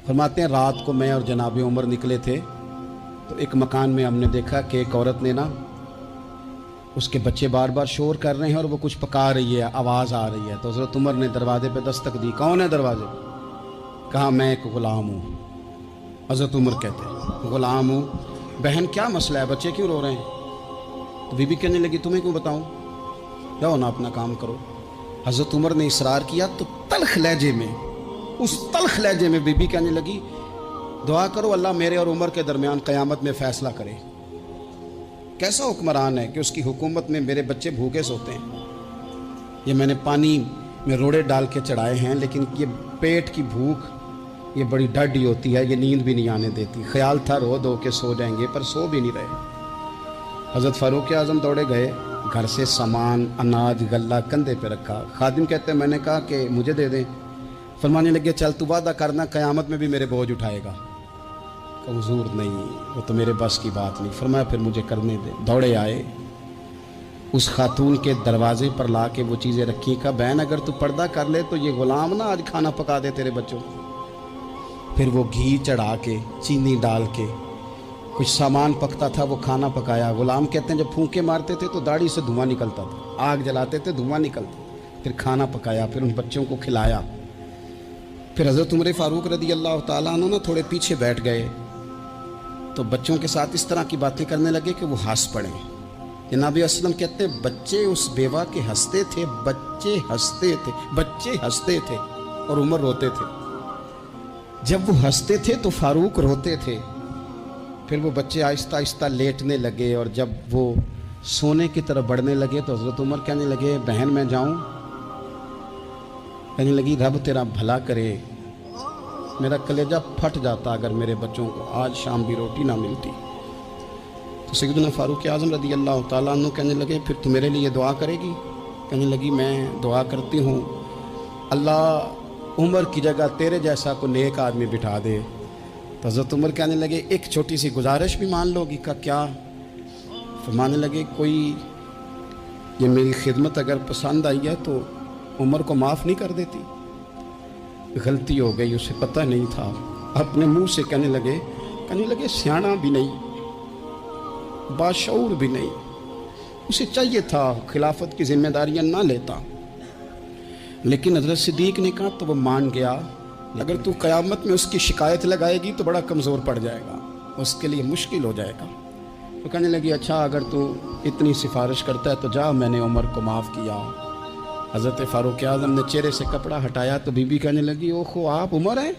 फरमाते हैं रात को मैं और जनाब उमर निकले थे तो एक मकान में हमने देखा कि एक औरत ने ना, उसके बच्चे बार बार शोर कर रहे हैं और वो कुछ पका रही है, आवाज़ आ रही है। तो हज़रत उमर ने दरवाजे पे दस्तक दी। कौन है दरवाजे? कहा मैं एक ग़ुलाम हूँ। हज़रत उमर कहते हैं ग़ुलाम हूँ। बहन क्या मसला है, बच्चे क्यों रो रहे हैं? तो बीबी कहने लगी तुम्हें क्यों बताऊँ, जाओ ना अपना काम करो। हज़रत उमर ने इसरार किया तो तल्ख लहजे में, उस तल्ख लहजे में बीबी कहने लगी दुआ करो अल्लाह मेरे और उमर के दरमियान क़यामत में फ़ैसला करे। कैसा हुक्मरान है कि उसकी हुकूमत में मेरे बच्चे भूखे सोते हैं। ये मैंने पानी में रोड़े डाल के चढ़ाए हैं, लेकिन ये पेट की भूख ये बड़ी डडी होती है, ये नींद भी नहीं आने देती। ख्याल था रो दो के सो जाएंगे, पर सो भी नहीं रहे। हज़रत फ़ारूक आज़म दौड़े गए, घर से सामान अनाज गल्ला कंधे पे रखा। खादिम कहते हैं मैंने कहा कि मुझे दे दें। फरमाने लगे चल तू वादा करना क़यामत में भी मेरे बोझ उठाएगा। हुजूर नहीं, वो तो मेरे बस की बात नहीं। फरमाया फिर मुझे करने दे। दौड़े आए, उस खातून के दरवाजे पर ला के वो चीज़ें रखी। कहा बहन अगर तू पर्दा कर ले तो ये ग़ुलाम ना आज खाना पका दे तेरे बच्चों को। फिर वो घी चढ़ा के चीनी डाल के कुछ सामान पकता था, वो खाना पकाया। ग़ुलाम कहते हैं जब फूंके मारते थे तो दाढ़ी से धुआं निकलता था, आग जलाते थे धुआं निकलता। फिर खाना पकाया, फिर उन बच्चों को खिलाया। फिर हज़रत उमर फ़ारूक रज़ी अल्लाह ताला अन्हु ना थोड़े पीछे बैठ गए तो बच्चों के साथ इस तरह की बातें करने लगे कि वो हंस पड़े। जनाब असलम कहते हैं बच्चे उस बेवा के हंसते थे, बच्चे हंसते थे और उमर रोते थे। जब वो हंसते थे तो फ़ारूक रोते थे। फिर वो बच्चे आहिस्ता आहिस्ता लेटने लगे और जब वो सोने की तरफ बढ़ने लगे तो हज़रत उमर कहने लगे बहन मैं जाऊं? कहने लगी रब तेरा भला करे, मेरा कलेजा फट जाता अगर मेरे बच्चों को आज शाम भी रोटी ना मिलती। तो सैयदना फ़ारूक आज़म रज़ी अल्लाह ताला अन्हु कहने लगे फिर तू मेरे लिए दुआ करेगी? कहने लगी मैं दुआ करती हूँ अल्लाह उमर की जगह तेरे जैसा को नेक आदमी बिठा दे। तो हज़रत उमर कहने लगे एक छोटी सी गुजारिश भी मान लोगी? का क्या? फरमाने लगे कोई ये मेरी खिदमत अगर पसंद आई है तो उमर को माफ़ नहीं कर देती? गलती हो गई, उसे पता नहीं था। अपने मुंह से कहने लगे सियाना भी नहीं, बाशऊर भी नहीं, उसे चाहिए था खिलाफत की जिम्मेदारियां ना लेता। लेकिन हज़रत सिद्दीक ने कहा तो वो मान गया। अगर तू क़यामत में उसकी शिकायत लगाएगी तो बड़ा कमज़ोर पड़ जाएगा, उसके लिए मुश्किल हो जाएगा। तो कहने लगी अच्छा अगर तू इतनी सिफारिश करता है तो जा, मैंने उमर को माफ़ किया। हज़रत फ़ारूक आज़म ने चेहरे से कपड़ा हटाया तो बीबी कहने लगी ओहो आप उमर हैं?